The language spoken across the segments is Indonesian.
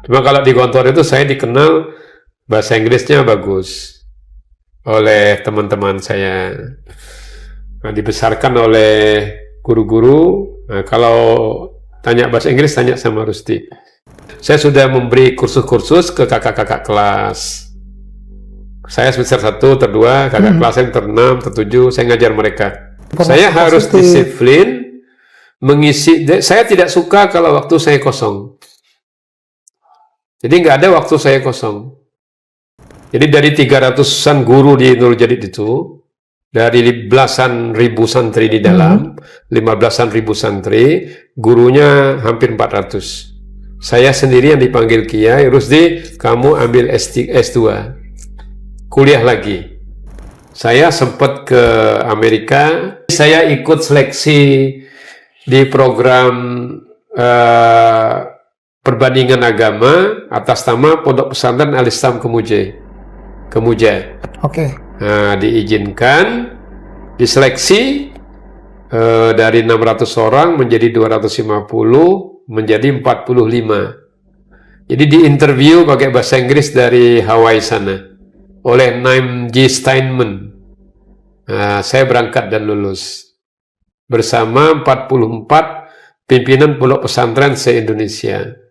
Cuma kalau di Gontor itu saya dikenal bahasa Inggrisnya bagus oleh teman-teman saya. Nah, dibesarkan oleh guru-guru. Nah, kalau tanya bahasa Inggris, tanya sama Rusdi. Saya sudah memberi kursus-kursus ke kakak-kakak kelas. Saya semester 1, ter-2, kakak kelas saya ter-6, ter-7, saya ngajar mereka. Saya harus disiplin mengisi. Saya tidak suka kalau waktu saya kosong. Jadi nggak ada waktu saya kosong. Jadi dari 300-an guru di Nurul Jadid itu, dari belasan ribu santri di dalam, 15-an ribu santri, gurunya hampir 400. Saya sendiri yang dipanggil Kiai, Rusdi, kamu ambil S2, kuliah lagi. Saya sempat ke Amerika, saya ikut seleksi di program perbandingan agama atas nama Pondok Pesantren Al-Islam Kemuja. Oke. Nah, diizinkan, diseleksi dari 600 orang menjadi 250, menjadi 45. Jadi diinterview pakai bahasa Inggris dari Hawaii sana oleh Naim G. Steinman. Nah, saya berangkat dan lulus bersama 44 pimpinan pondok pesantren se-Indonesia.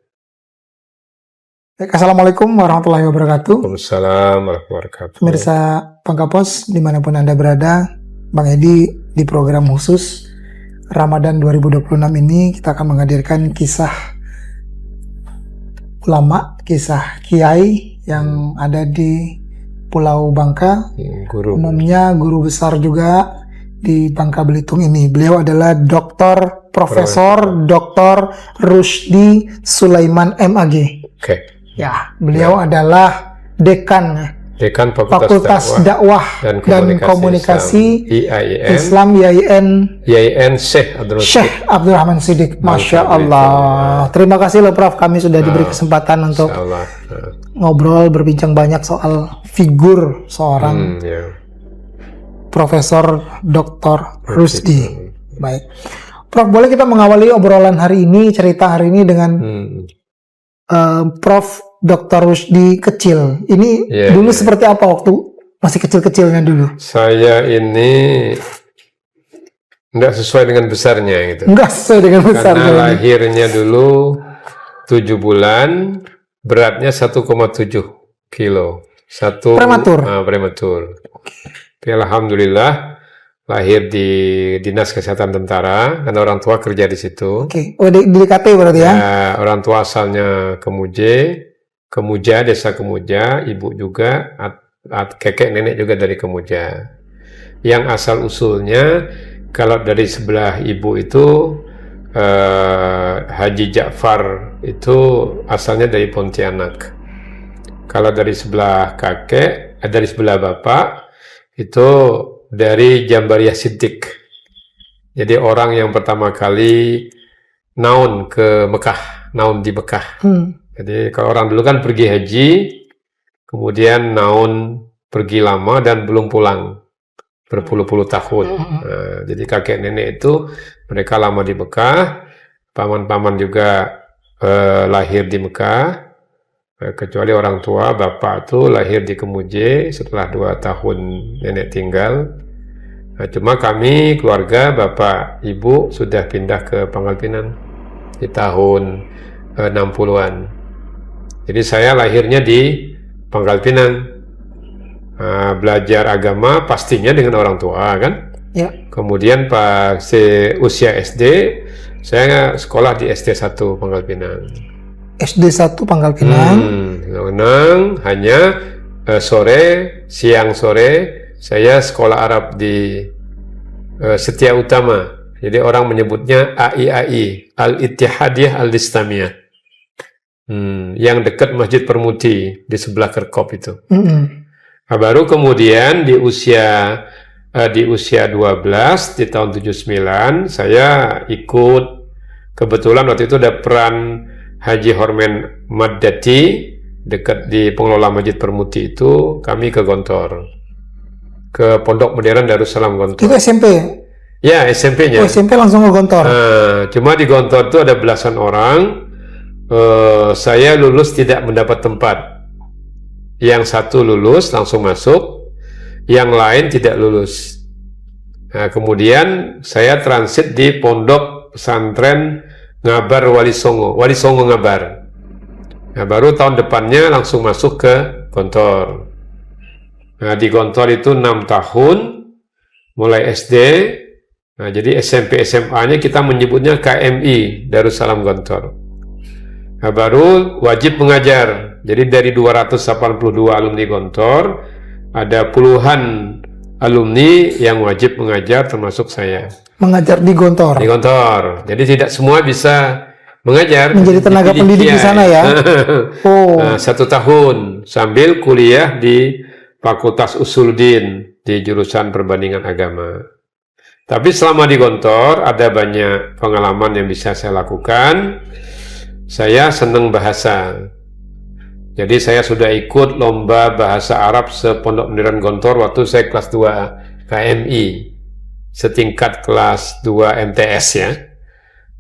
Assalamualaikum warahmatullahi wabarakatuh. Waalaikumsalam warahmatullahi wabarakatuh. Pemirsa Pangkapos dimanapun Anda berada, Bang Edi di program khusus Ramadan 2026 ini kita akan menghadirkan kisah ulama, kisah kiai yang ada di Pulau Bangka. Umumnya guru besar juga di Bangka Belitung ini. Beliau adalah Profesor Dr. Rusdi Sulaiman MAG. Oke. Ya, beliau adalah Dekan Fakultas Dakwah dan Komunikasi Islam YIN Syekh Abdurrahman Siddiq. Masya Allah. Terima kasih loh Prof, kami sudah diberi kesempatan untuk ngobrol, berbincang banyak soal figur seorang Profesor Dr. Rusdi. Baik, Prof, boleh kita mengawali obrolan hari ini, cerita hari ini dengan Prof. Dr. Rusdi kecil. Ini dulu seperti apa waktu masih kecil-kecilnya dulu? Saya ini enggak sesuai dengan besarnya gitu. Enggak sesuai dengan besarnya. Karena lahirnya dulu 7 bulan, beratnya 1,7 kilo. Prematur. Prematur. Tapi alhamdulillah lahir di Dinas Kesehatan Tentara, karena orang tua kerja di situ. Oke. Oh, di KT berarti ya? Orang tua asalnya Kemuja, desa Kemuja, ibu juga, kakek nenek juga dari Kemuja. Yang asal usulnya, kalau dari sebelah ibu itu, Haji Ja'far itu asalnya dari Pontianak. Kalau dari sebelah kakek, dari sebelah bapak, itu dari Jambariyah Siddiq. Jadi orang yang pertama kali naun ke Mekah, naun di Mekah. Jadi kalau orang dulu kan pergi haji, kemudian naun pergi lama dan belum pulang berpuluh-puluh tahun. Nah, jadi kakek nenek itu mereka lama di Mekah, paman-paman juga lahir di Mekah, kecuali orang tua bapak itu lahir di Kemuja setelah 2 tahun nenek tinggal. Nah, cuma kami keluarga bapak ibu sudah pindah ke Pangkal Pinang di tahun 60-an. Jadi saya lahirnya di Pangkal Pinang, belajar agama pastinya dengan orang tua kan. Ya. Kemudian pas usia SD, saya sekolah di SD 1 Pangkal Pinang. SD 1 Pangkal Pinang. Hanya siang sore saya sekolah Arab di Setia Utama. Jadi orang menyebutnya AIAI, Al-Ittihadiyah Al-Islamiyah. Yang dekat Masjid Permudi di sebelah Kerkop itu. Nah, baru kemudian di usia 12 di tahun 79 saya ikut, kebetulan waktu itu ada peran Haji Hormen Maddati dekat di pengelola Masjid Permudi itu, kami ke Gontor, ke Pondok Modern Darussalam Gontor. Itu SMP? Ya, SMP-nya. SMP langsung ke Gontor. Cuma di Gontor itu ada belasan orang. saya lulus tidak mendapat tempat. Yang satu lulus langsung masuk, yang lain tidak lulus. Nah, kemudian saya transit di pondok pesantren Ngabar Wali Songo Ngabar. Nah, baru tahun depannya langsung masuk ke Gontor. Nah, di Gontor itu 6 tahun, mulai SD. Nah, jadi SMP SMA-nya kita menyebutnya KMI, Darussalam Gontor. Nah, baru wajib mengajar. Jadi dari 282 alumni Gontor, ada puluhan alumni yang wajib mengajar, termasuk saya. Mengajar di Gontor? Di Gontor. Jadi tidak semua bisa mengajar. Menjadi tenaga pendidik di sana ya? Oh. Nah, 1 tahun, sambil kuliah di Fakultas Usuluddin, di jurusan perbandingan agama. Tapi selama di Gontor, ada banyak pengalaman yang bisa saya lakukan. Saya senang bahasa. Jadi saya sudah ikut lomba bahasa Arab sepondok pesantren Gontor waktu saya kelas 2 KMI, setingkat kelas 2 MTS ya.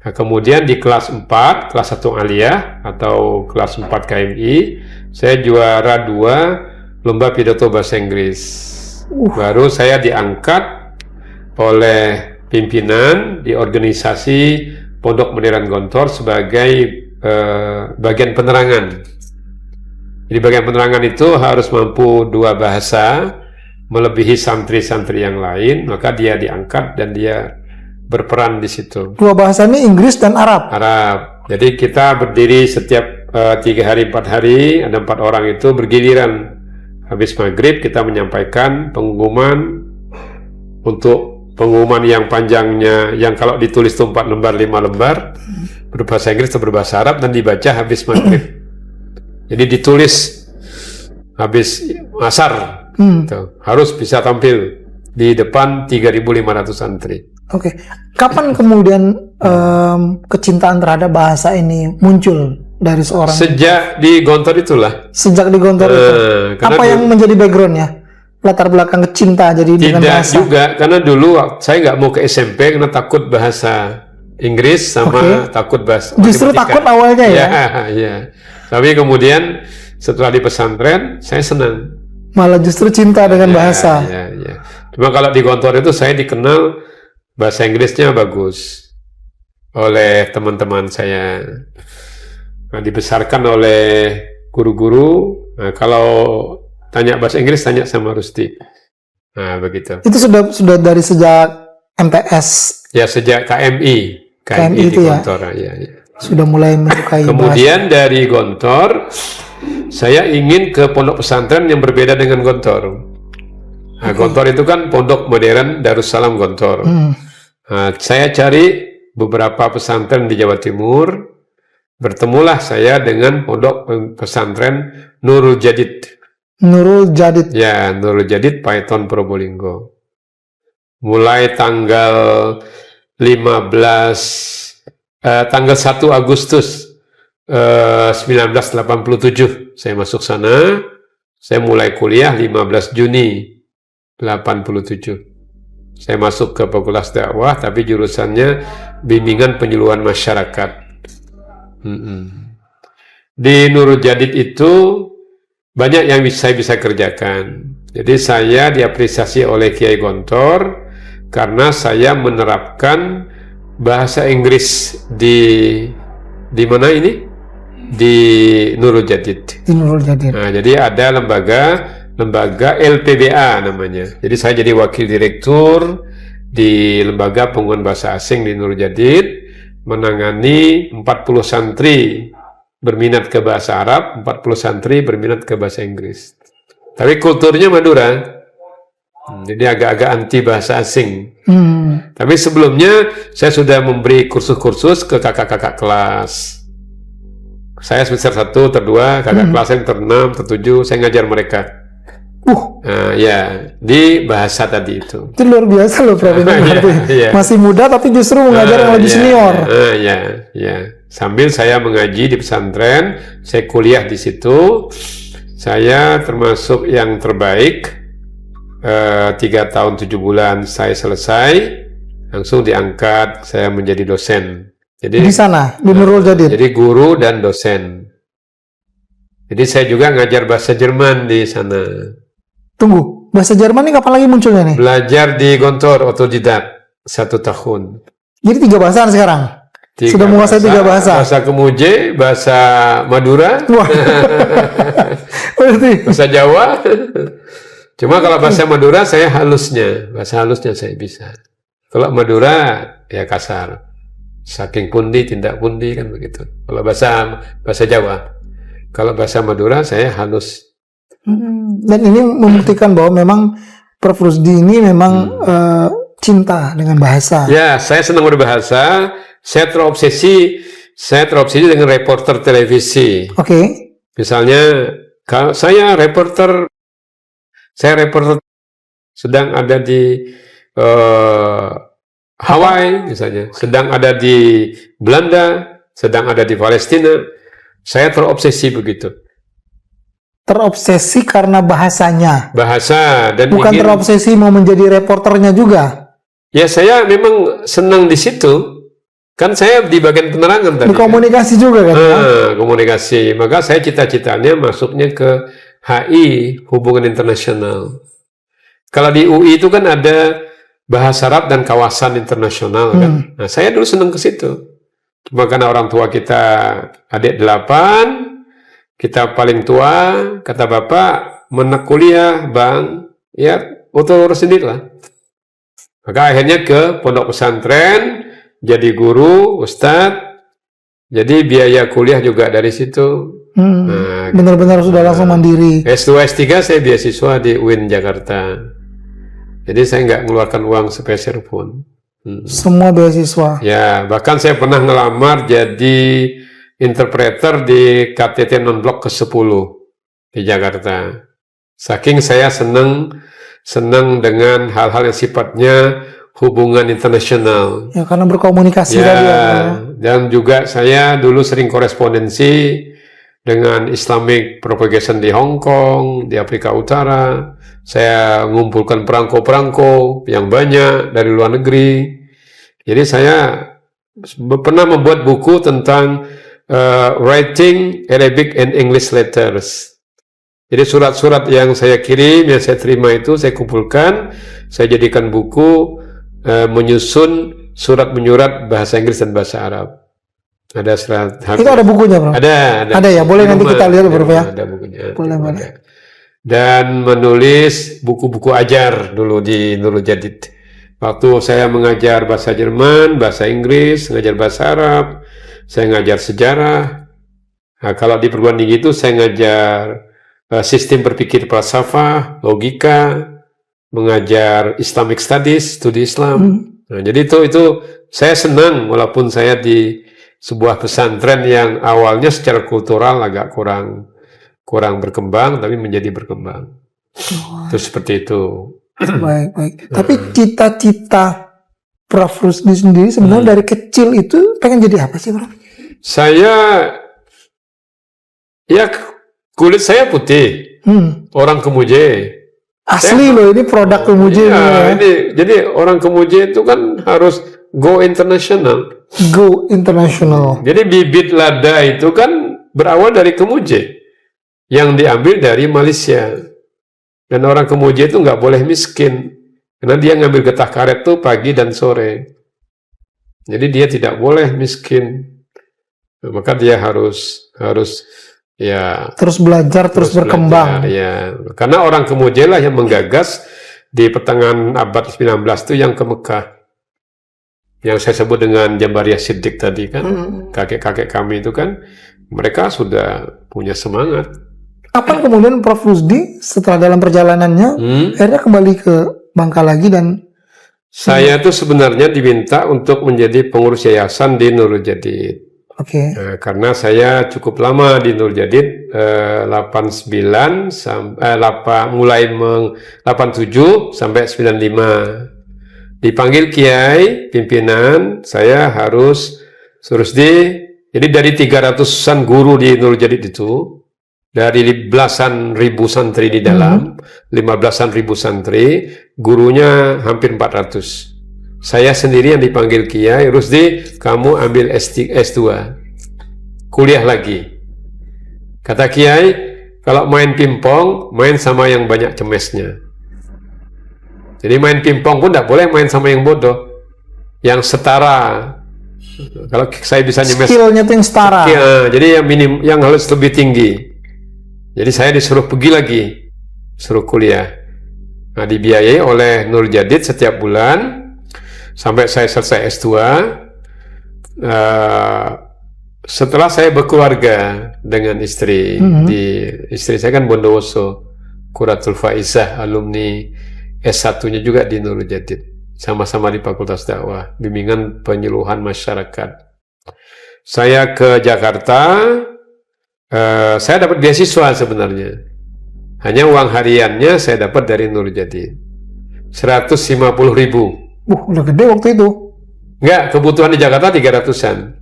Nah, kemudian di kelas 4, kelas 1 Aliyah atau kelas 4 KMI, saya juara 2 lomba pidato bahasa Inggris. Baru saya diangkat oleh pimpinan di organisasi Pondok Modern Gontor sebagai bagian penerangan. Jadi bagian penerangan itu harus mampu 2 bahasa, melebihi santri-santri yang lain, maka dia diangkat dan dia berperan di situ. 2 bahasa ini Inggris dan Arab? Arab. Jadi kita berdiri setiap 3 hari, 4 hari, ada 4 orang itu bergiliran. Habis maghrib kita menyampaikan pengumuman. Untuk pengumuman yang panjangnya, yang kalau ditulis itu 4 lembar, 5 lembar, berbahasa Inggris atau berbahasa Arab, dan dibaca habis maghrib. Jadi ditulis habis asar, harus bisa tampil di depan 3.500 santri. Oke. Kapan kemudian kecintaan terhadap bahasa ini muncul dari seorang? Sejak di Gontor itulah. Sejak di Gontor itu. Apa yang menjadi backgroundnya? Latar belakang cinta jadi dengan bahasa? Tidak juga, karena dulu saya nggak mau ke SMP karena takut bahasa Inggris sama takut bahasa Justru matematika. Takut awalnya ya? Iya. Tapi kemudian setelah di pesantren saya senang. Malah justru cinta dengan bahasa. Iya. Cuma kalau di Gontor itu saya dikenal bahasa Inggrisnya bagus oleh teman-teman saya. Nah, dibesarkan oleh guru-guru. Nah, kalau tanya bahasa Inggris, tanya sama Rusti. Nah, begitu. Itu sudah dari sejak MTS? Ya, sejak KMI itu di Gontor. Ya. Sudah mulai menyukai Kemudian bahasa. Dari Gontor, saya ingin ke pondok pesantren yang berbeda dengan Gontor. Nah, Gontor itu kan pondok modern Darussalam Gontor. Nah, saya cari beberapa pesantren di Jawa Timur. Bertemulah saya dengan pondok pesantren Nurul Jadid. Nurul Jadid. Ya, Nurul Jadid Paiton Probolinggo. Mulai tanggal 1 Agustus 1987 saya masuk sana. Saya mulai kuliah 15 Juni 87. Saya masuk ke Fakultas Dakwah, tapi jurusannya bimbingan penyuluhan masyarakat. Di Nurul Jadid itu banyak yang saya bisa kerjakan. Jadi saya diapresiasi oleh Kiai Gontor karena saya menerapkan bahasa Inggris di mana ini? Di Nurul Jadid. Di Nurul Jadid. Nah, jadi ada lembaga LPBA namanya. Jadi saya jadi wakil direktur di lembaga penguatan bahasa asing di Nurul Jadid, menangani 40 santri berminat ke bahasa Arab, 40 santri berminat ke bahasa Inggris. Tapi kulturnya Madura. Jadi agak-agak anti bahasa asing. Tapi sebelumnya saya sudah memberi kursus-kursus ke kakak-kakak kelas. Saya semester 1, ter-2, kakak kelas yang ter-6, ter-7, saya ngajar mereka. Nah, ya, di bahasa tadi itu. Itu luar biasa loh, Prof. Masih muda tapi justru mengajar yang lebih senior. Sambil saya mengaji di pesantren, saya kuliah di situ. Saya termasuk yang terbaik. 3 tahun 7 bulan saya selesai, langsung diangkat saya menjadi dosen Jadi di sana di Nurul Jadid. Jadi guru dan dosen. Jadi saya juga ngajar bahasa Jerman di sana. Tunggu, bahasa Jerman ini kapan lagi munculnya nih? Belajar di Gontor otodidak 1 tahun. Jadi 3 bahasa sekarang. Sudah menguasai 3 bahasa. Bahasa Kemuje, bahasa Madura, wah. bahasa Jawa. Cuma kalau bahasa Madura saya bahasa halusnya saya bisa. Kalau Madura ya kasar. Saking pundi, tindak pundi kan begitu. Kalau bahasa Jawa, kalau bahasa Madura saya halus. Dan ini membuktikan bahwa memang Prof. Rusdi ini memang cinta dengan bahasa. Ya, saya senang berbahasa. Saya terobsesi dengan reporter televisi. Oke. Misalnya, kalau saya reporter sedang ada di Hawaii misalnya, sedang ada di Belanda, sedang ada di Palestina, saya terobsesi begitu. Terobsesi karena bahasanya. Bahasa dan bukan terobsesi mau menjadi reporternya juga. Ya saya memang senang di situ. Kan saya di bagian penerangan tadi. Di komunikasi kan? Juga kan? Komunikasi. Maka saya cita-citanya masuknya ke HI, Hubungan Internasional. Kalau di UI itu kan ada Bahasa Arab dan Kawasan Internasional kan. Nah, saya dulu senang ke situ. Cuma karena orang tua kita adik 8, kita paling tua, kata bapak, menek kuliah, bang, ya urus sendiri lah. Maka akhirnya ke pondok pesantren, jadi guru, ustadz, jadi biaya kuliah juga dari situ. Nah, benar-benar sudah langsung mandiri. S2, S3 saya beasiswa di UIN Jakarta. Jadi saya nggak mengeluarkan uang sepeser pun. Semua beasiswa. Ya, bahkan saya pernah ngelamar jadi interpreter di KTT Non-Blok ke-10 di Jakarta. Saking saya senang dengan hal-hal yang sifatnya hubungan internasional. Ya, karena berkomunikasi tadi. Dan juga saya dulu sering korespondensi dengan Islamic Propagation di Hong Kong, di Afrika Utara. Saya mengumpulkan perangko-perangko yang banyak dari luar negeri. Jadi saya pernah membuat buku tentang writing Arabic and English letters. Jadi surat-surat yang saya kirim, yang saya terima itu saya kumpulkan, saya jadikan buku menyusun surat menyurat bahasa Inggris dan bahasa Arab. Ada surat. Itu ada bukunya, Bro? Ada ya, boleh nanti kita lihat, Bro, ya. Ada bukunya. Boleh. Dan menulis buku-buku ajar dulu di Nurul Jadid. Waktu saya mengajar bahasa Jerman, bahasa Inggris, mengajar bahasa Arab, saya ngajar sejarah. Nah, kalau di perguruan tinggi itu saya ngajar sistem berpikir falsafah, logika, mengajar Islamic Studies, studi Islam. Nah, jadi itu saya senang walaupun saya di sebuah pesantren yang awalnya secara kultural agak kurang berkembang, tapi menjadi berkembang. Terus seperti itu. Baik. Tapi cita-cita Prof. Rusdi sendiri sebenarnya dari kecil itu pengen jadi apa sih, Prof? Saya, ya kulit saya putih. Orang Kemuje. Asli loh, ini produk Kemuje. Ya, jadi orang Kemuje itu kan harus go international. Go international. Jadi bibit lada itu kan berawal dari Kemuje. Yang diambil dari Malaysia. Dan orang Kemuje itu nggak boleh miskin. Karena dia ngambil getah karet tuh pagi dan sore. Jadi dia tidak boleh miskin. Nah, maka dia harus ya terus belajar, terus berkembang. Ya. Karena orang Kemuje lah yang menggagas di pertengahan abad 19 itu yang ke Mekah. Yang saya sebut dengan Jambariyah Siddiq tadi kan. Kakek-kakek kami itu kan, mereka sudah punya semangat. Kapan kemudian Prof. Rusdi setelah dalam perjalanannya akhirnya kembali ke Bangka lagi dan saya tuh sebenarnya diminta untuk menjadi pengurus yayasan di Nurul Jadid. Oke. Karena saya cukup lama di Nurul Jadid 89 mulai 87 sampai 95. Dipanggil kiai pimpinan, saya harus Rusdi. Jadi dari 300-an guru di Nurul Jadid itu, dari belasan ribu santri di dalam, 15-an ribu santri, gurunya hampir 400. Saya sendiri yang dipanggil Kiai, Rusdi, kamu ambil S2, kuliah lagi. Kata Kiai, kalau main pingpong, main sama yang banyak cemesnya. Jadi main pingpong pun tidak boleh main sama yang bodoh, yang setara. Kalau saya bisa nyemes, skillnya tuh yang setara. Jadi yang harus lebih tinggi. Jadi saya disuruh pergi lagi, suruh kuliah. Nah, dibiayai oleh Nur Jadid setiap bulan sampai saya selesai S2. Setelah saya berkeluarga dengan istri, istri saya kan Bondowoso, Quratul Faizah, alumni S1-nya juga di Nurul Jadid, sama-sama di Fakultas Dakwah, bimbingan penyuluhan masyarakat. Saya ke Jakarta, saya dapat beasiswa sebenarnya. Hanya uang hariannya saya dapat dari Nurul Jadid, 150.000. Udah gede waktu itu. Enggak, kebutuhan di Jakarta 300-an.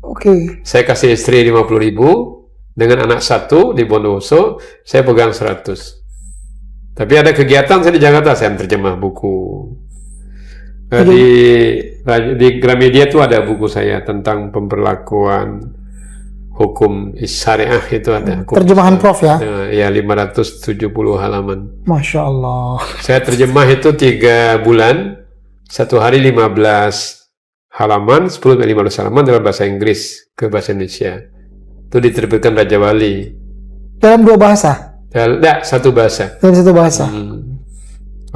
Oke. Saya kasih istri 50.000, dengan anak 1 di Bondowoso, saya pegang 100. Tapi ada kegiatan saya di Jakarta, saya terjemah buku. Di Gramedia itu ada buku saya tentang pemberlakuan hukum syariah, itu ada. Terjemahan Prof ya? Ya, 570 halaman. Masya Allah. Saya terjemah itu 3 bulan, 1 hari 15 halaman, 10-15 halaman dalam bahasa Inggris ke bahasa Indonesia. Itu diterbitkan Raja Wali. Dalam 2 bahasa? Tidak, 1 bahasa. Dalam 1 bahasa.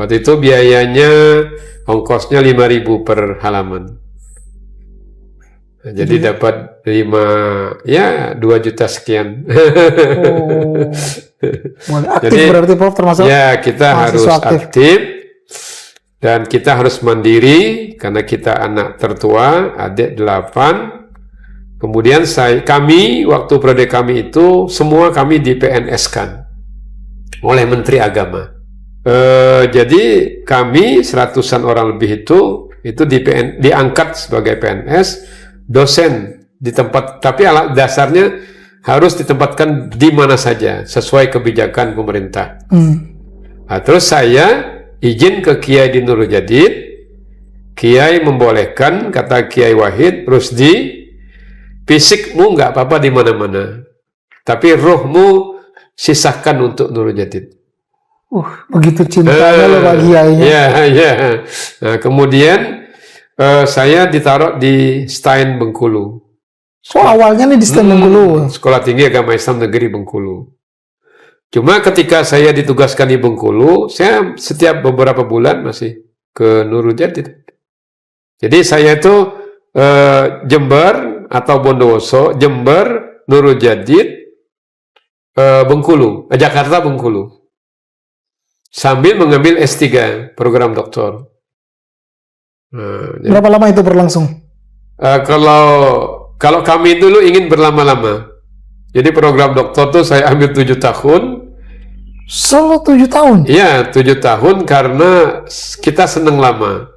Waktu itu biayanya, ongkosnya 5.000 per halaman. Nah, jadi dapat 2 juta sekian. Aktif jadi, berarti Prof termasuk? Ya, kita harus aktif. Dan kita harus mandiri, karena kita anak tertua, adik 8. Kemudian kami, waktu periode kami itu, semua kami di PNS-kan oleh Menteri Agama. Jadi kami 100-an orang lebih itu diangkat sebagai PNS, dosen di tempat, tapi alat dasarnya harus ditempatkan di mana saja sesuai kebijakan pemerintah. Nah, terus saya izin ke Kiai di Nurul Jadid, Kiai membolehkan, kata Kiai Wahid, Rusdi, fisikmu nggak apa-apa di mana-mana, tapi rohmu sisahkan untuk Nurul Jadid. Begitu cintanya lo Pak Kiainya. Ya. Nah, kemudian saya ditaruh di Stein Bengkulu. Awalnya nih di Stein Bengkulu. Sekolah Tinggi Agama Islam Negeri Bengkulu. Cuma ketika saya ditugaskan di Bengkulu, saya setiap beberapa bulan masih ke Nurul Jadid. Jadi saya itu Jember atau Bondowoso, Jember, Nurul Jadid, Bengkulu, Jakarta, Bengkulu, sambil mengambil S3 program doktor. Berapa lama itu berlangsung? Kalau kami dulu ingin berlama-lama, jadi program doktor itu saya ambil 7 tahun. Solo 7 tahun? Iya, 7 tahun karena kita senang lama.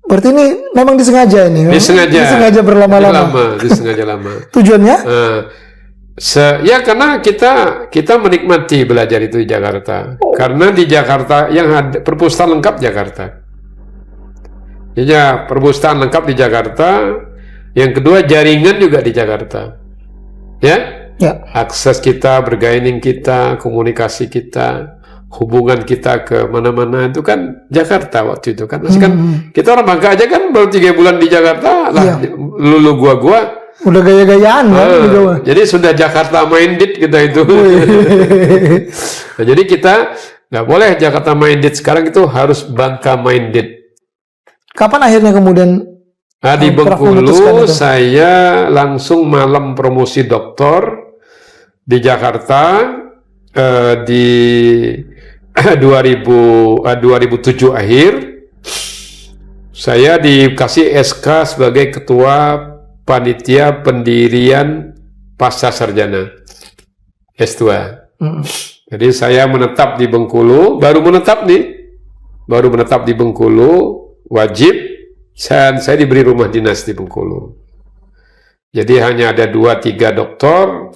Berarti ini memang disengaja ini? Disengaja berlama-lama? Disengaja lama. Tujuannya? Ya karena kita menikmati belajar itu di Jakarta. Karena di Jakarta yang ada perpustakaan lengkap Jakarta. Ya, perpustakaan lengkap di Jakarta. Yang kedua, jaringan juga di Jakarta. Ya. Akses kita, bergaining kita, komunikasi kita, hubungan kita ke mana-mana itu kan Jakarta waktu itu kan. Masih kan kita orang Bangka aja kan baru 3 bulan di Jakarta lah, lulu gua udah gaya-gayaan kan gitu. Jadi sudah Jakarta minded kita itu. Nah, jadi kita nggak boleh Jakarta minded, sekarang itu harus Bangka minded. Kapan akhirnya kemudian di Bengkulu saya langsung malam promosi doktor di Jakarta di 2007 akhir. Saya dikasih SK sebagai ketua panitia pendirian pasca sarjana S2. Jadi saya menetap di Bengkulu, baru menetap di Bengkulu, wajib, dan saya diberi rumah dinas di Bengkulu. Jadi hanya ada 2-3 doktor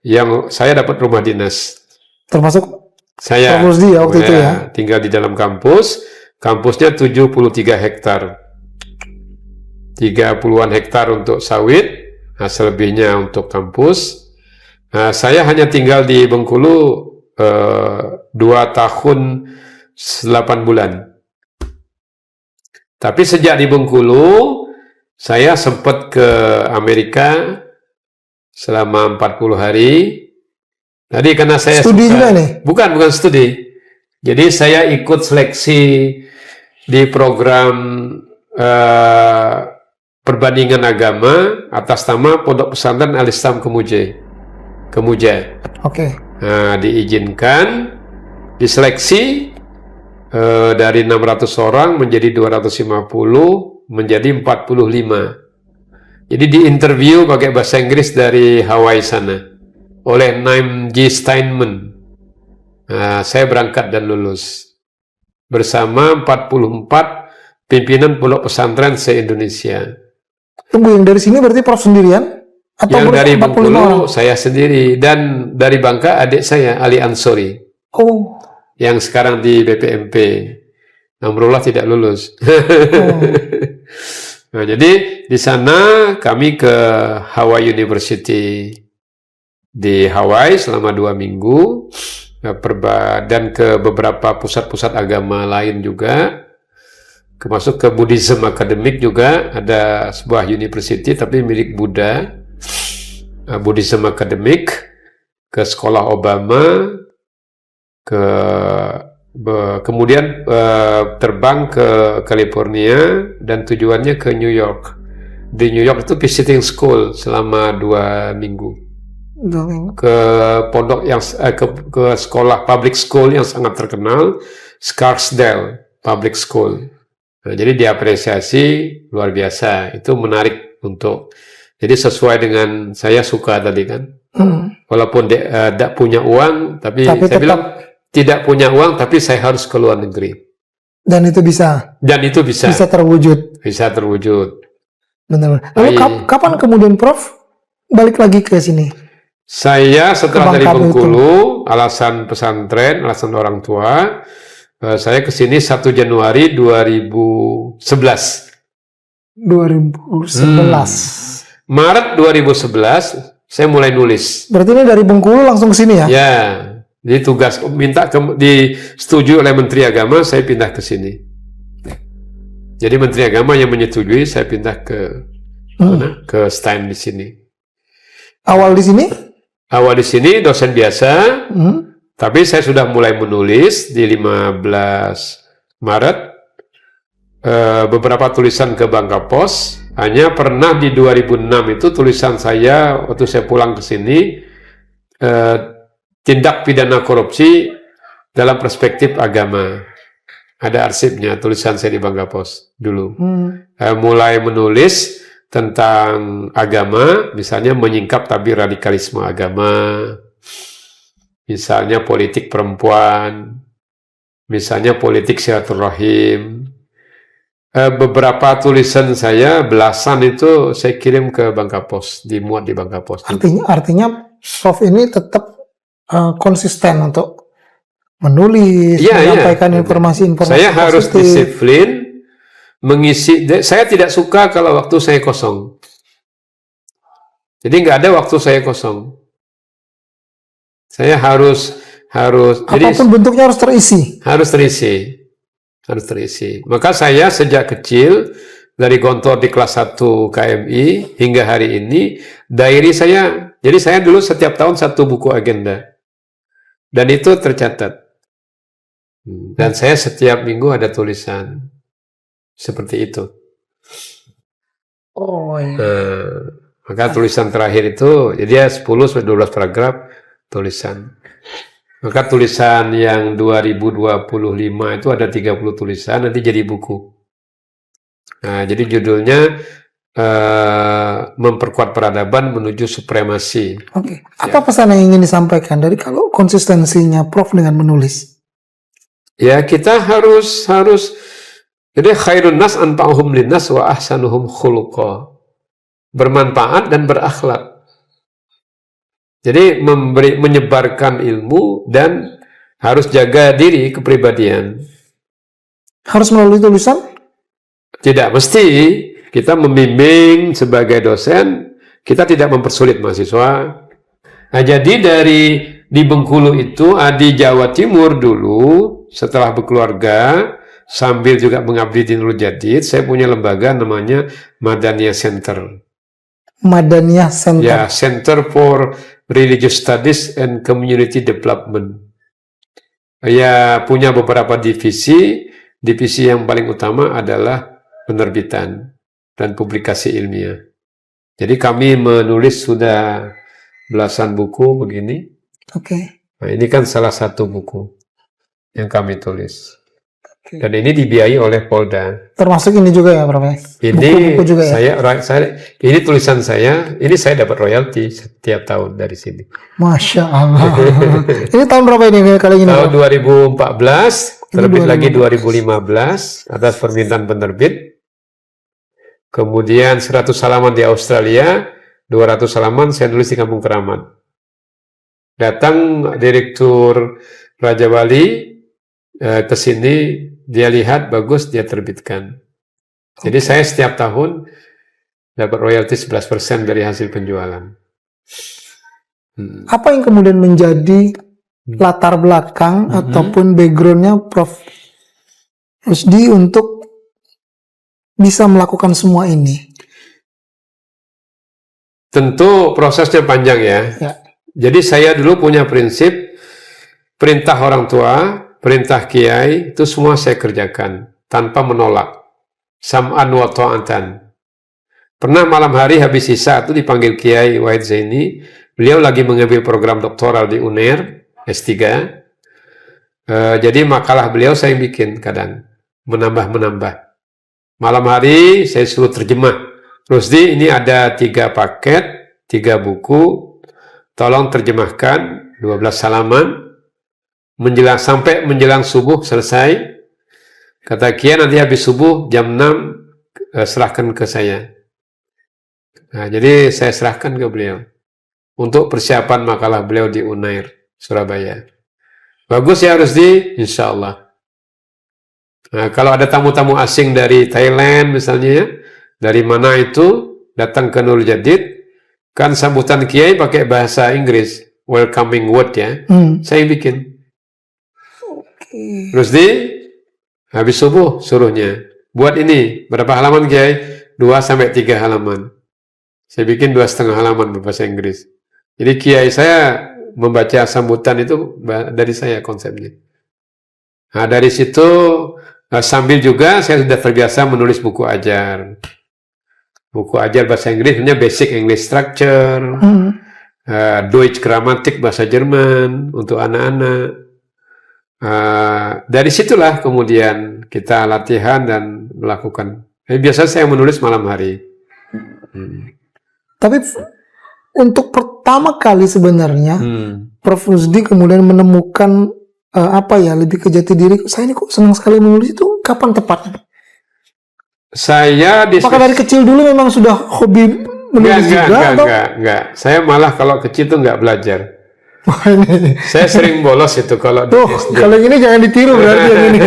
yang saya dapat rumah dinas. Termasuk saya waktu itu ya? Tinggal di dalam kampus, kampusnya 73 hektar. 30-an hektar untuk sawit, selebihnya untuk kampus. Saya hanya tinggal di Bengkulu 2 tahun 8 bulan. Tapi sejak di Bengkulu, saya sempat ke Amerika selama 40 hari. Tadi karena saya studi suka, juga nih? Bukan studi. Jadi saya ikut seleksi di program perbandingan agama atas nama Pondok Pesantren Al-Islam Kemuja. Oke. Diizinkan, diseleksi dari 600 orang menjadi 250, menjadi 45. Jadi diinterview pakai bahasa Inggris dari Hawaii sana oleh Naim G. Steinman. Saya berangkat dan lulus bersama 44 pimpinan pondok pesantren se-Indonesia. Tunggu, yang dari sini berarti Prof sendirian? Atau yang dari 45 Bengkulu orang? saya sendiri, dan dari Bangka adik saya Ali Ansori. Oh. Yang sekarang di BPMP. Alhamdulillah tidak lulus. Nah, jadi di sana kami ke Hawaii University di Hawaii selama 2 minggu, dan ke beberapa pusat-pusat agama lain juga, termasuk ke Buddhism Academic juga, ada sebuah university tapi milik Buddha, Buddhism Academic, ke sekolah Obama, kemudian terbang ke California, dan tujuannya ke New York. Di New York itu visiting school selama 2 minggu. Ke pondok yang ke sekolah public school yang sangat terkenal, Scarsdale Public School. Nah, jadi diapresiasi luar biasa. Itu menarik untuk, jadi sesuai dengan saya suka tadi kan. Walaupun tidak punya uang, tapi saya bilang tidak punya uang, tapi saya harus ke luar negeri. Dan itu bisa. Dan itu bisa. Bisa terwujud. Bisa terwujud. Benar. Lalu kapan kemudian Prof balik lagi ke sini? Saya setelah dari Bengkulu, alasan pesantren, alasan orang tua, saya ke sini 1 Januari 2011. 2011. Maret 2011 saya mulai nulis. Berarti ini dari Bengkulu langsung ke sini ya? Ya. Jadi tugas disetujui oleh Menteri Agama, saya pindah ke sini. Jadi Menteri Agama yang menyetujui, saya pindah ke ke Stein di sini. Awal di sini? Awal di sini dosen biasa, tapi saya sudah mulai menulis di 15 Maret. Beberapa tulisan ke Bangka Pos. Hanya pernah di 2006 itu tulisan saya waktu saya pulang ke sini, tindak pidana korupsi dalam perspektif agama. Ada arsipnya, tulisan saya di Bangka Pos dulu. Mulai menulis tentang agama, misalnya menyingkap tabir radikalisme agama, misalnya politik perempuan, misalnya politik silaturahim. Beberapa tulisan saya, belasan itu saya kirim ke Bangka Pos, dimuat di Bangka Pos. Artinya Prof ini tetap konsisten untuk menulis, menyampaikan informasi-informasi. Saya harus disiplin mengisi. Saya tidak suka kalau waktu saya kosong. Jadi nggak ada waktu saya kosong. Saya harus apapun bentuknya harus terisi. Harus terisi. Maka saya sejak kecil dari Gontor di kelas 1 KMI hingga hari ini, diary saya. Jadi saya dulu setiap tahun 1 buku agenda. Dan itu tercatat. Dan saya setiap minggu ada tulisan. Seperti itu. Maka tulisan terakhir itu, jadi 10-12 paragraf tulisan. Maka tulisan yang 2025 itu ada 30 tulisan, nanti jadi buku. Nah, jadi judulnya Memperkuat Peradaban Menuju Supremasi. Oke. Apa pesan yang ingin disampaikan dari kalau konsistensinya Prof dengan menulis? Ya, kita harus jadi khairun nas anfa'uhum linnas wa ahsanuhum khuluqa. Bermanfaat dan berakhlak. Jadi menyebarkan ilmu dan harus jaga diri, kepribadian. Harus melalui tulisan? Tidak mesti. kita membimbing sebagai dosen, kita tidak mempersulit mahasiswa. Nah, jadi di Bengkulu itu, di Jawa Timur dulu, setelah berkeluarga, sambil juga mengabdi di Nurul Jadid, saya punya lembaga namanya Madaniyah Center. Madaniyah Center. Ya, Center for Religious Studies and Community Development. Ya, punya beberapa divisi. Divisi yang paling utama adalah penerbitan dan publikasi ilmiah. Jadi kami menulis sudah belasan buku begini. Oke. Nah, ini kan salah satu buku yang kami tulis. Dan ini dibiayai oleh Polda. Termasuk ini juga ya, Prof? Ini buku juga ya? Ini tulisan saya. Ini saya dapat royalti setiap tahun dari sini. Masya Allah. Ini tahun berapa ini kali ini? Tahun 2014, terbit lagi 2015 atas permintaan penerbit. Kemudian 100 halaman di Australia, 200 halaman saya nulis di Kampung Keramat. Datang Direktur Raja Wali ke sini, dia lihat bagus, dia terbitkan. Jadi saya setiap tahun dapat royalti 11% dari hasil penjualan. Apa yang kemudian menjadi latar belakang ataupun backgroundnya Prof Rusdi untuk bisa melakukan semua ini? Tentu prosesnya panjang ya. Jadi saya dulu punya prinsip, perintah orang tua, perintah kiai, itu semua saya kerjakan tanpa menolak. Sam'an wa ta'atan. Pernah malam hari habis sisa itu dipanggil Kiai Wahid Zaini. Beliau lagi mengambil program doktoral di UNER, S3. Jadi makalah beliau saya bikin kadang, menambah-menambah. Malam hari saya suruh terjemah. Rusdi, ini ada 3 paket, 3 buku. Tolong terjemahkan 12 halaman. Sampai menjelang subuh selesai. Kata Kiai nanti habis subuh jam 6 serahkan ke saya. Nah, jadi saya serahkan ke beliau untuk persiapan makalah beliau di Unair Surabaya. Bagus ya Rusdi, insya Allah. Nah, kalau ada tamu-tamu asing dari Thailand misalnya ya, dari mana itu datang ke Nurul Jadid, kan sambutan Kiai pakai bahasa Inggris, welcoming word ya, saya bikin. Rusdi, habis subuh suruhnya, buat ini, berapa halaman Kiai? 2-3 halaman. Saya bikin 2,5 halaman berbahasa Inggris. Jadi Kiai saya membaca sambutan itu dari saya konsepnya. Nah, dari situ sambil juga saya sudah terbiasa menulis buku ajar. Buku ajar bahasa Inggris, sebenarnya basic English structure, Deutsch Grammatik bahasa Jerman untuk anak-anak. Dari situlah kemudian kita latihan dan melakukan. Biasa saya menulis malam hari. Tapi untuk pertama kali sebenarnya Prof Rusdi kemudian menemukan lebih ke jati diri. Saya ini kok senang sekali menulis, itu kapan tepatnya? Apakah dari kecil dulu memang sudah hobi menulis Enggak. Saya malah kalau kecil tuh enggak belajar. Saya sering bolos itu kalau di SD. Kalau ini jangan ditiru berarti yang ini.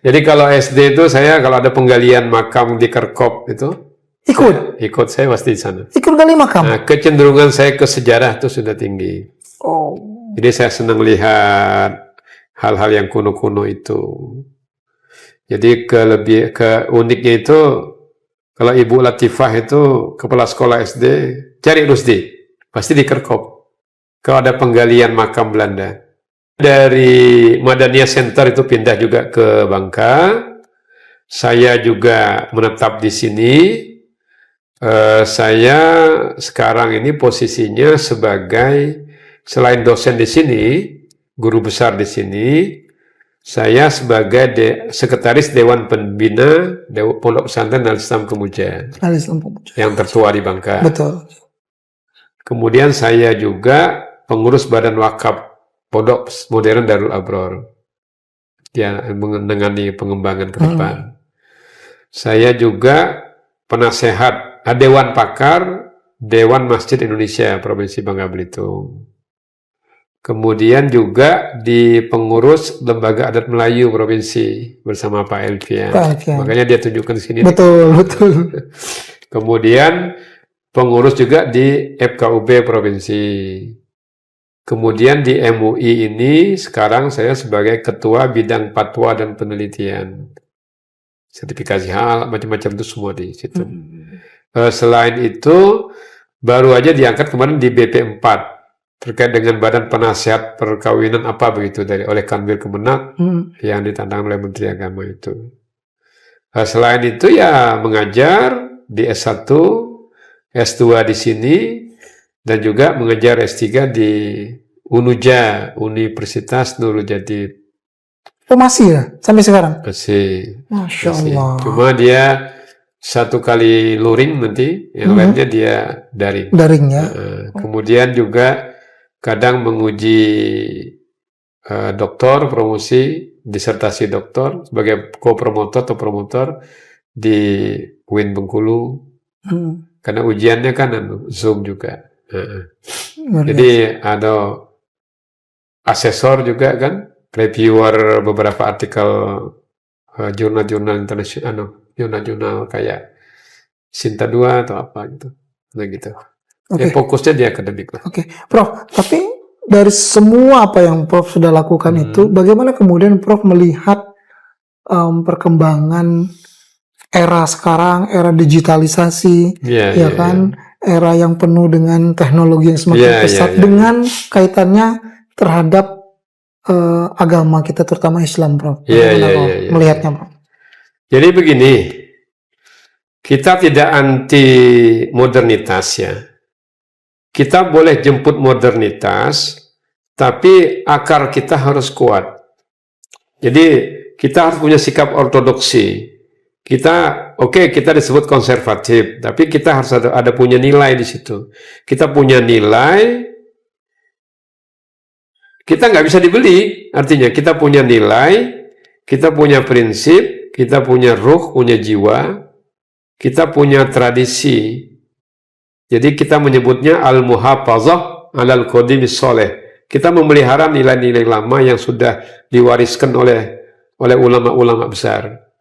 Jadi kalau SD itu saya kalau ada penggalian makam di Kerkop itu ikut saya pasti di sana. Ikut gali makam. Nah, kecenderungan saya ke sejarah itu sudah tinggi. Jadi saya senang lihat hal-hal yang kuno-kuno itu. Jadi uniknya itu kalau Ibu Latifah itu kepala sekolah SD, cari Rusdi, pasti di Kerkop. Kalau ada penggalian makam Belanda. Dari Madaniyah Center itu pindah juga ke Bangka. Saya juga menetap di sini. Saya sekarang ini posisinya sebagai, selain dosen di sini, guru besar di sini, saya sebagai sekretaris Dewan Pembina Pondok Pesantren Al-Islam Kemuja. Yang tertua di Bangka. Betul. Kemudian saya juga pengurus Badan Wakaf Pondok Modern Darul Abror, yang menangani pengembangan ke depan. Saya juga penasehat Dewan Pakar Dewan Masjid Indonesia Provinsi Bangka Belitung. Kemudian juga di pengurus Lembaga Adat Melayu Provinsi bersama Pak Elvian. Makanya dia tunjukkan di sini. Betul, betul. Kemudian pengurus juga di FKUB Provinsi. Kemudian di MUI ini sekarang saya sebagai Ketua Bidang Fatwa dan Penelitian. Sertifikasi hal macam-macam itu semua di situ. Selain itu baru aja diangkat kemarin di BP 4 terkait dengan Badan Penasihat Perkawinan apa begitu oleh Kanwil Kemenak yang ditantang oleh Menteri Agama itu. Selain itu ya mengajar di S1, S2 di sini dan juga mengajar S3 di UNUJA, Universitas Nurul Jadid. Oh masih ya? Sampai sekarang? Masih. Masya Allah. Cuma dia 1 kali luring nanti, yang lainnya dia daring. Daring ya. Kemudian juga kadang menguji doktor, promosi, disertasi doktor sebagai co-promotor atau promotor di UIN Bengkulu. Karena ujiannya kan Zoom juga. Jadi ada asesor juga kan, reviewer beberapa artikel jurnal-jurnal internasional, jurnal-jurnal kayak Sinta 2 atau apa gitu. Nah gitu. Ya, fokusnya di akademik lah. Oke, Prof. Tapi dari semua apa yang Prof sudah lakukan itu, bagaimana kemudian Prof melihat perkembangan era sekarang, era digitalisasi, era yang penuh dengan teknologi yang semakin pesat dengan kaitannya terhadap agama kita, terutama Islam, Prof. Melihatnya, Prof? Jadi begini, kita tidak anti modernitas ya. Kita boleh jemput modernitas, tapi akar kita harus kuat. Jadi kita harus punya sikap ortodoksi. Kita kita disebut konservatif, tapi kita harus ada punya nilai di situ. Kita punya nilai, kita nggak bisa dibeli. Artinya kita punya nilai, kita punya prinsip, kita punya ruh, punya jiwa, kita punya tradisi. Jadi kita menyebutnya al-muhafazah alal qadimis sholeh. Kita memelihara nilai-nilai lama yang sudah diwariskan oleh ulama-ulama besar.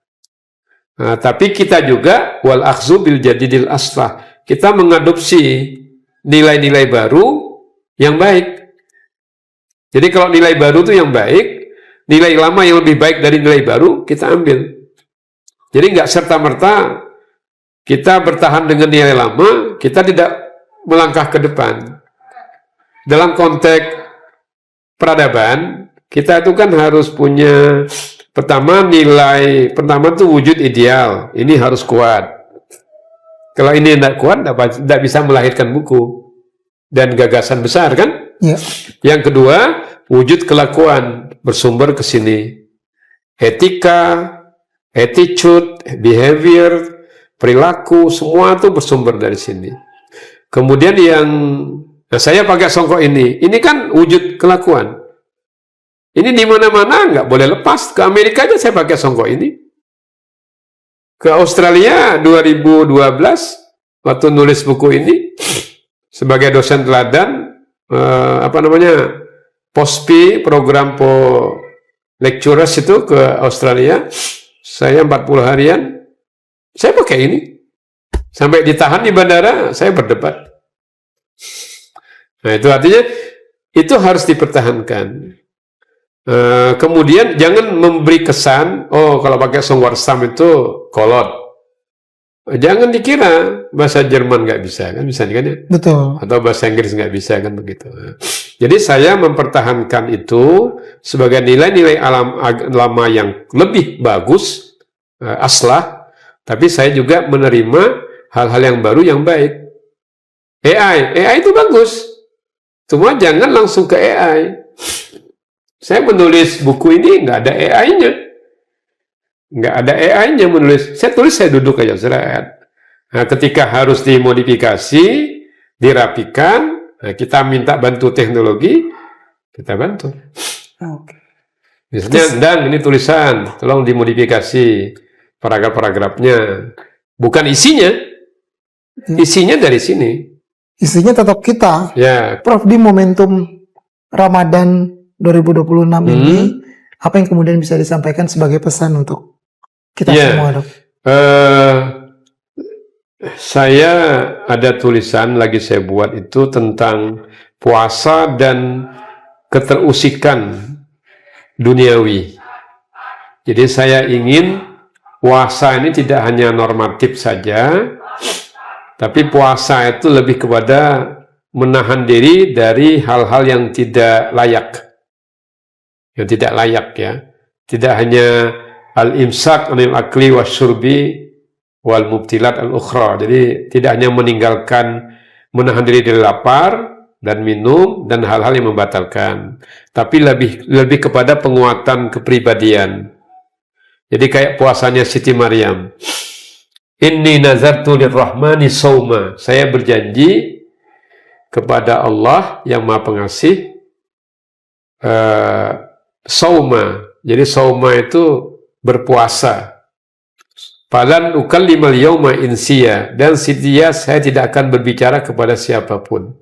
Nah, tapi kita juga wal akhzu bil jadidil aslah. Kita mengadopsi nilai-nilai baru yang baik. Jadi kalau nilai baru itu yang baik, nilai lama yang lebih baik dari nilai baru kita ambil. Jadi nggak serta-merta kita bertahan dengan nilai lama, kita tidak melangkah ke depan. Dalam konteks peradaban, kita itu kan harus punya pertama itu wujud ideal, ini harus kuat. Kalau ini tidak kuat, tidak bisa melahirkan buku dan gagasan besar kan? Ya. Yang kedua, wujud kelakuan bersumber ke sini. Etika, attitude, behavior, perilaku, semua itu bersumber dari sini. Kemudian saya pakai songkok ini kan wujud kelakuan. Ini di mana-mana nggak boleh lepas. Ke Amerika aja saya pakai songkok ini. Ke Australia 2012 waktu nulis buku ini sebagai dosen teladan POSPI program lecturers itu ke Australia. Saya 40 harian. Saya pakai ini. Sampai ditahan di bandara, saya berdebat. Nah, itu artinya itu harus dipertahankan. Kemudian jangan memberi kesan, kalau pakai songwarsam itu kolot. Jangan dikira bahasa Jerman nggak bisa, kan bisa kan ya? Betul. Atau bahasa Inggris nggak bisa, kan begitu. Jadi saya mempertahankan itu sebagai nilai-nilai lama yang lebih bagus, aslah. Tapi saya juga menerima hal-hal yang baru yang baik. AI itu bagus. Cuma jangan langsung ke AI. Saya menulis buku ini nggak ada AI-nya. Nggak ada AI-nya menulis. Saya tulis, saya duduk aja. Nah, ketika harus dimodifikasi, dirapikan, kita minta bantu teknologi, kita bantu. Misalnya, Dan ini tulisan, tolong dimodifikasi. Paragraf-paragrafnya, bukan isinya. Isinya dari sini. Isinya tetap kita. Ya. Prof, di momentum Ramadan 2026 ini, apa yang kemudian bisa disampaikan sebagai pesan untuk kita semua, Dok? Saya ada tulisan lagi saya buat itu tentang puasa dan keterusikan duniawi. Jadi saya ingin puasa ini tidak hanya normatif saja, tapi puasa itu lebih kepada menahan diri dari hal-hal yang tidak layak. Yang tidak layak ya. Tidak hanya al-imsak anil akli wasyurbi wal mubtilat al-ukhra. Jadi tidak hanya meninggalkan menahan diri dari lapar dan minum dan hal-hal yang membatalkan, tapi lebih kepada penguatan kepribadian. Jadi kayak puasanya Siti Maryam. Inni nazartu lirrahmani sauma. Saya berjanji kepada Allah yang Maha Pengasih sauma. Jadi sauma itu berpuasa. Falan ukallimal yauma insiya, dan setia saya tidak akan berbicara kepada siapapun.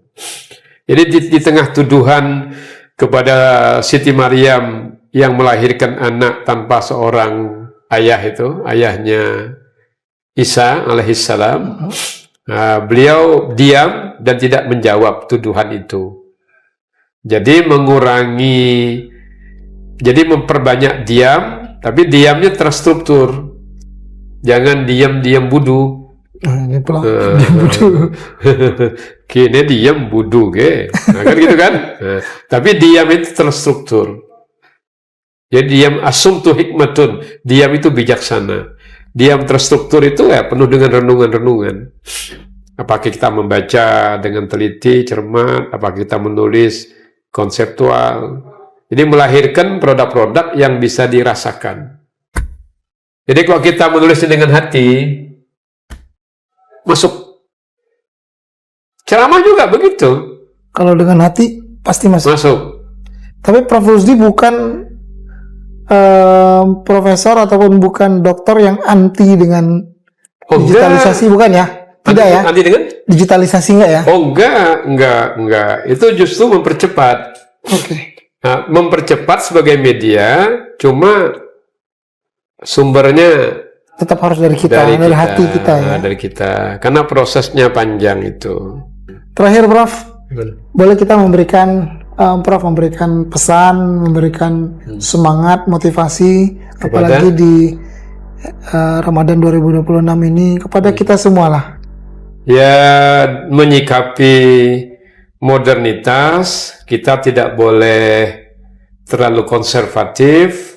Jadi di tengah tuduhan kepada Siti Maryam yang melahirkan anak tanpa seorang ayah itu, ayahnya Isa alaihissalam, beliau diam dan tidak menjawab tuduhan itu. Jadi memperbanyak diam, tapi diamnya terstruktur. Jangan diam-diam budu. Ini pula diam budu. Kini diam budu, nah, kan gitu kan? Nah, tapi diam itu terstruktur. Jadi diam asumtu hikmatun, diam itu bijaksana. Diam terstruktur itu ya penuh dengan renungan-renungan. Apakah kita membaca dengan teliti, cermat, apakah kita menulis konseptual. Jadi melahirkan produk-produk yang bisa dirasakan. Jadi kalau kita menulisnya dengan hati, masuk. Ceramah juga begitu. Kalau dengan hati, pasti masuk. Tapi Prof. Rusdi bukan profesor ataupun bukan dokter yang anti dengan digitalisasi, bukan ya? Tidak ya? Anti dengan? Digitalisasi enggak ya? Oh enggak. Itu justru mempercepat. Oke. Nah, mempercepat sebagai media, cuma sumbernya tetap harus dari kita, dari hati kita ya. Dari kita, karena prosesnya panjang itu. Terakhir Prof, boleh kita memberikan Prof memberikan pesan, memberikan semangat, motivasi, apalagi di Ramadan 2026 ini kepada kita semua lah. Ya, menyikapi modernitas, kita tidak boleh terlalu konservatif.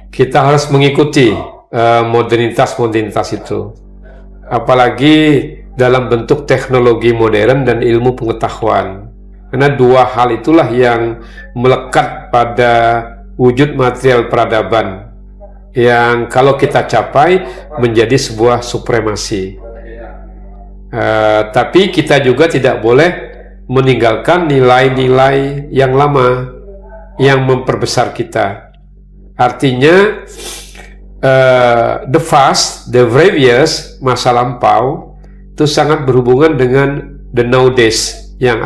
Kita harus mengikuti modernitas itu, apalagi dalam bentuk teknologi modern dan ilmu pengetahuan, karena dua hal itulah yang melekat pada wujud material peradaban yang kalau kita capai menjadi sebuah supremasi. Tapi kita juga tidak boleh meninggalkan nilai-nilai yang lama yang memperbesar kita. Artinya the past, the previous, masa lampau itu sangat berhubungan dengan the nowadays yang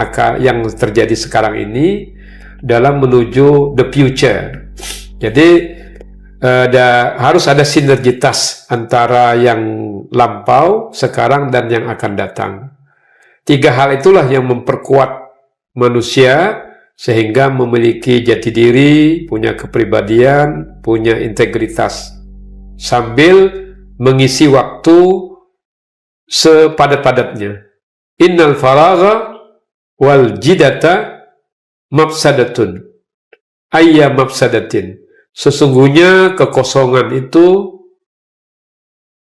terjadi sekarang ini dalam menuju the future. Jadi harus ada sinergitas antara yang lampau, sekarang, dan yang akan datang. Tiga hal itulah yang memperkuat manusia sehingga memiliki jati diri, punya kepribadian, punya integritas, sambil mengisi waktu sepadat-padatnya. Innal faragha wal jidata mafsadatun ayya mafsadatin. Sesungguhnya kekosongan itu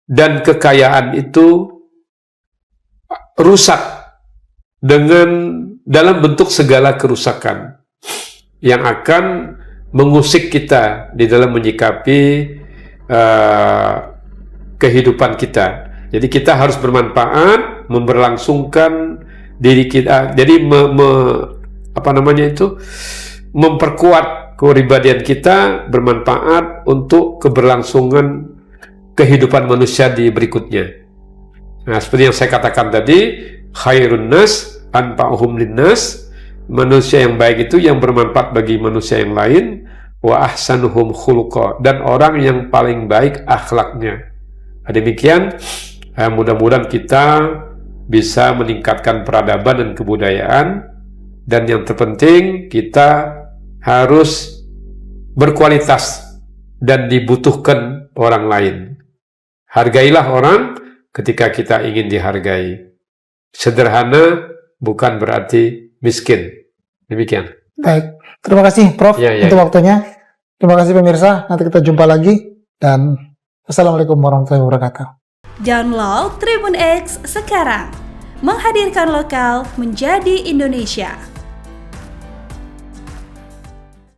dan kekayaan itu rusak dalam bentuk segala kerusakan yang akan mengusik kita di dalam menyikapi kehidupan kita. Jadi kita harus bermanfaat, memberlangsungkan diri kita. Jadi memperkuat kepribadian kita, bermanfaat untuk keberlangsungan kehidupan manusia di berikutnya. Nah, seperti yang saya katakan tadi, khairun nas anfa'uhum linnas, manusia yang baik itu yang bermanfaat bagi manusia yang lain, wa ahsanuhum khuluqa, dan orang yang paling baik akhlaknya. Demikian, mudah-mudahan kita bisa meningkatkan peradaban dan kebudayaan, dan yang terpenting kita harus berkualitas dan dibutuhkan orang lain. Hargailah orang ketika kita ingin dihargai. Sederhana bukan berarti miskin. Demikian. Baik, terima kasih Prof untuk waktunya. Terima kasih pemirsa, nanti kita jumpa lagi, dan Assalamualaikum warahmatullahi wabarakatuh. Download Tribun X sekarang, menghadirkan lokal menjadi Indonesia.